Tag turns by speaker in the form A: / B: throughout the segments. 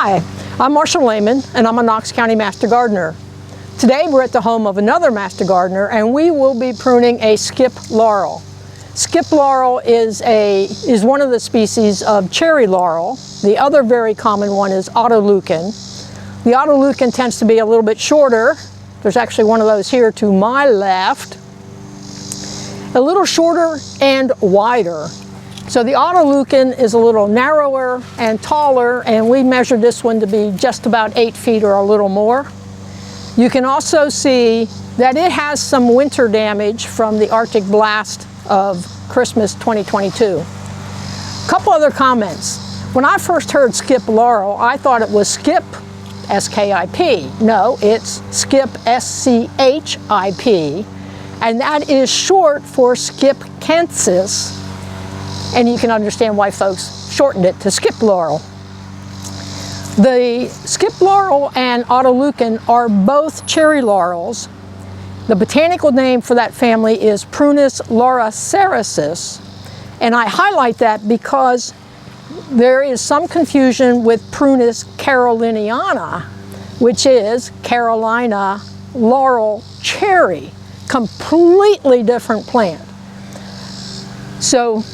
A: Hi, I'm Marcia Lehman and I'm a Knox County Master Gardener. Today we're at the home of another Master Gardener and we will be pruning a Schip laurel. Schip laurel is one of the species of cherry laurel. The other very common one is Otto Luyken. The Otto Luyken tends to be a little bit shorter. There's actually one of those here to my left. A little shorter and wider. So the Otto Luyken is a little narrower and taller, and we measured this one to be just about 8 feet or a little more. You can also see that it has some winter damage from the Arctic blast of Christmas 2022. A couple other comments. When I first heard Schip laurel, I thought it was skip, S-K-I-P. No, it's skip, S-C-H-I-P, and that is short for Schipkensis. And you can understand why folks shortened it to Schip laurel. The Schip laurel and Otto Luyken are both cherry laurels. The botanical name for that family is Prunus lauracerasis, and I highlight that because there is some confusion with Prunus caroliniana, which is Carolina laurel cherry, completely different plant. So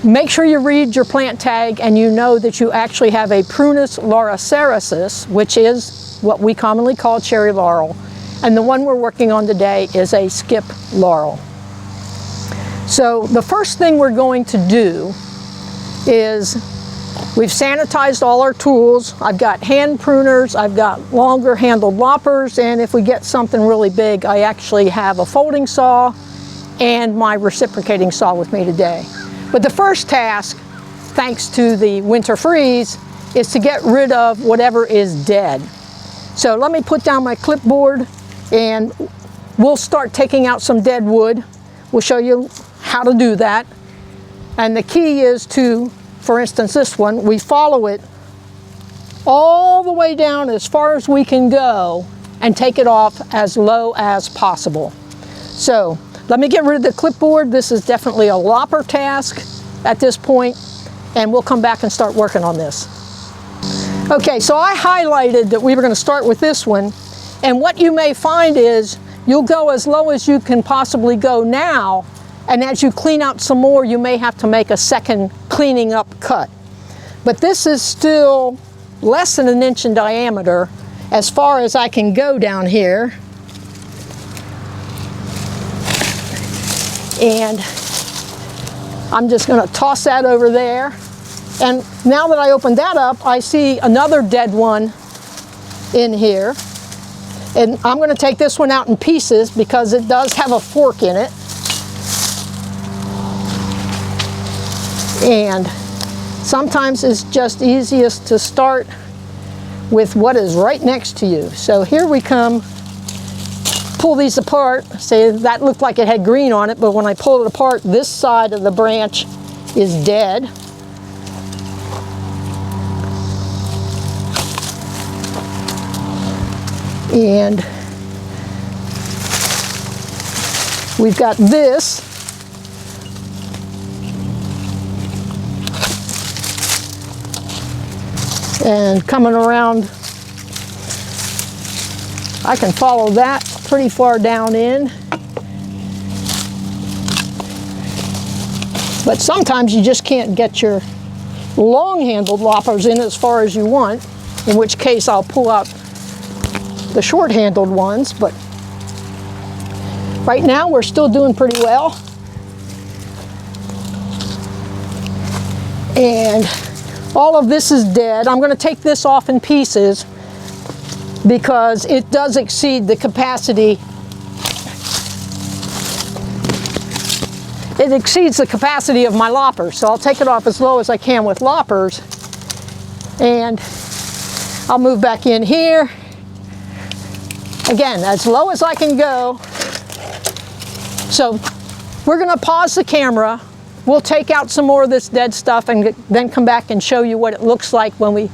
A: make sure you read your plant tag and you know that you actually have a Prunus lauracerasis, which is what we commonly call cherry laurel. And the one we're working on today is a Schip laurel. So the first thing we're going to do is we've sanitized all our tools. I've got hand pruners, I've got longer handled loppers, and if we get something really big, I actually have a folding saw and my reciprocating saw with me today. But the first task, thanks to the winter freeze, is to get rid of whatever is dead. So let me put down my clipboard and we'll start taking out some dead wood. We'll show you how to do that. And the key is to, for instance, this one, we follow it all the way down as far as we can go and take it off as low as possible. So let me get rid of the clipboard. This is definitely a lopper task at this point, and we'll come back and start working on this. Okay, so I highlighted that we were going to start with this one, and what you may find is you'll go as low as you can possibly go now, and as you clean out some more, you may have to make a second cleaning up cut. But this is still less than 1 inch in diameter as far as I can go down here. And I'm just going to toss that over there. And now that I opened that up, I see another dead one in here. And I'm going to take this one out in pieces because it does have a fork in it. And sometimes it's just easiest to start with what is right next to you. So here we come. Pull these apart. Say that looked like it had green on it, but when I pull it apart, this side of the branch is dead. And we've got this. And coming around, I can follow that pretty far down in. But sometimes you just can't get your long-handled loppers in as far as you want, in which case I'll pull out the short-handled ones, but right now we're still doing pretty well. And all of this is dead. I'm going to take this off in pieces because it does exceed the capacity. It exceeds the capacity of my loppers, so I'll take it off as low as I can with loppers. And I'll move back in here. Again, as low as I can go. So we're going to pause the camera. We'll take out some more of this dead stuff and then come back and show you what it looks like when we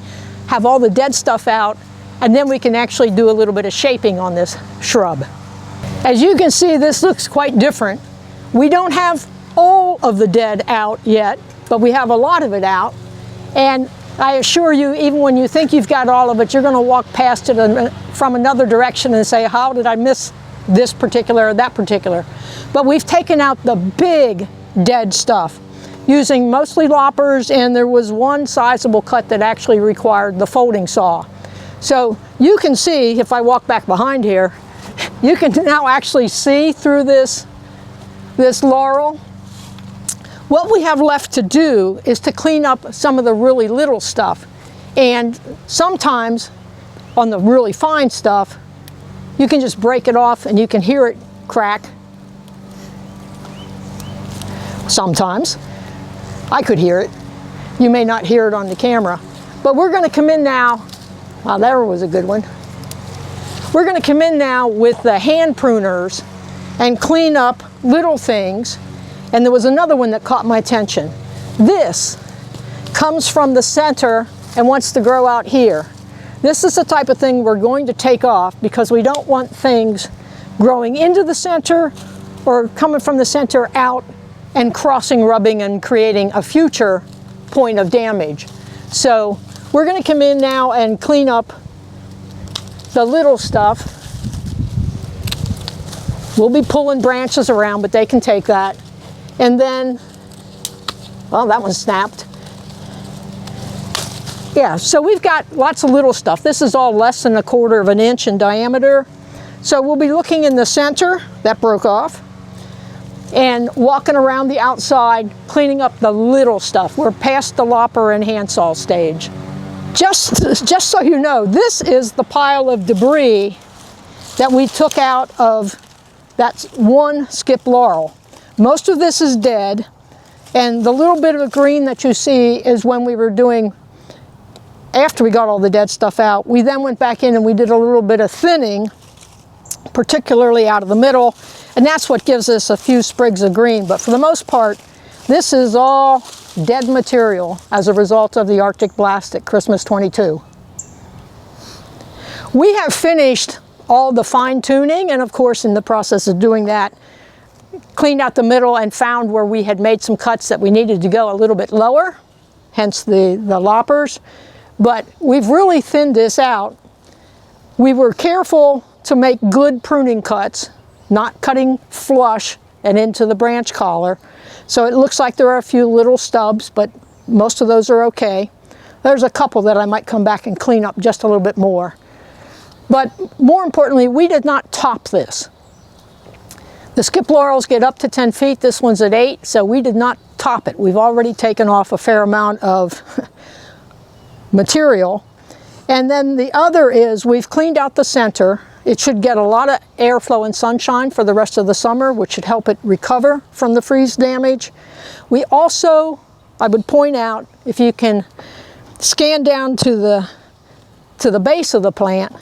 A: have all the dead stuff out, and then we can actually do a little bit of shaping on this shrub. As you can see, this looks quite different. We don't have all of the dead out yet, but we have a lot of it out. And I assure you, even when you think you've got all of it, you're going to walk past it from another direction and say, how did I miss this particular or that particular? But we've taken out the big dead stuff using mostly loppers, and there was one sizable cut that actually required the folding saw. So you can see, if I walk back behind here, you can now actually see through this laurel. What we have left to do is to clean up some of the really little stuff. And sometimes on the really fine stuff, you can just break it off and you can hear it crack. Sometimes. I could hear it. You may not hear it on the camera. But we're going to come in now. Wow, there was a good one. We're going to come in now with the hand pruners and clean up little things. And there was another one that caught my attention. This comes from the center and wants to grow out here. This is the type of thing we're going to take off because we don't want things growing into the center or coming from the center out and crossing, rubbing, and creating a future point of damage. So we're going to come in now and clean up the little stuff. We'll be pulling branches around, but they can take that. And then, well, that one snapped. Yeah, so we've got lots of little stuff. This is all less than 1/4 of an inch in diameter. So we'll be looking in the center, that broke off, and walking around the outside, cleaning up the little stuff. We're past the lopper and handsaw stage. Just so you know, this is the pile of debris that we took out of that one skip laurel. Most of this is dead, and the little bit of green that you see is when we were doing, after we got all the dead stuff out, we then went back in and we did a little bit of thinning, particularly out of the middle, and that's what gives us a few sprigs of green. But for the most part, this is all dead material as a result of the Arctic blast at Christmas 22. We have finished all the fine tuning, and of course in the process of doing that, cleaned out the middle and found where we had made some cuts that we needed to go a little bit lower, hence the loppers. But we've really thinned this out. We were careful to make good pruning cuts, not cutting flush and into the branch collar. So it looks like there are a few little stubs, but most of those are okay. There's a couple that I might come back and clean up just a little bit more. But more importantly, we did not top this. The skip laurels get up to 10 feet, this one's at 8, so we did not top it. We've already taken off a fair amount of material. And then the other is we've cleaned out the center. It should get a lot of airflow and sunshine for the rest of the summer, which should help it recover from the freeze damage. We also, I would point out, if you can scan down to the base of the plant,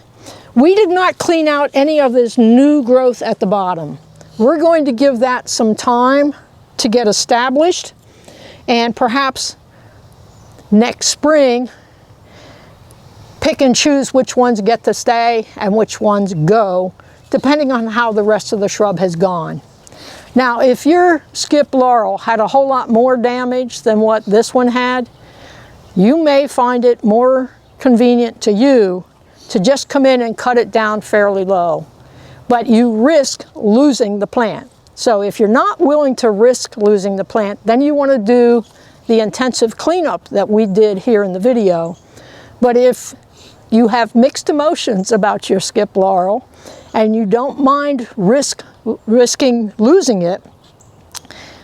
A: we did not clean out any of this new growth at the bottom. We're going to give that some time to get established, and perhaps next spring pick and choose which ones get to stay and which ones go, depending on how the rest of the shrub has gone. Now, if your skip laurel had a whole lot more damage than what this one had, you may find it more convenient to you to just come in and cut it down fairly low. But you risk losing the plant. So if you're not willing to risk losing the plant, then you want to do the intensive cleanup that we did here in the video. But if you have mixed emotions about your skip laurel and you don't mind risking losing it,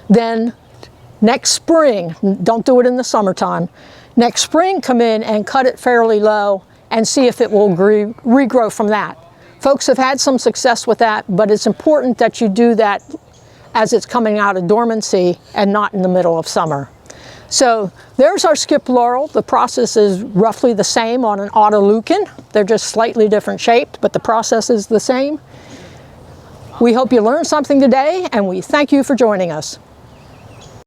A: then next spring, don't do it in the summertime, next spring come in and cut it fairly low and see if it will regrow from that. Folks have had some success with that, but it's important that you do that as it's coming out of dormancy and not in the middle of summer. So there's our skip laurel. The process is roughly the same on an Otto Luyken. They're just slightly different shaped, but the process is the same. We hope you learned something today, and we thank you for joining us.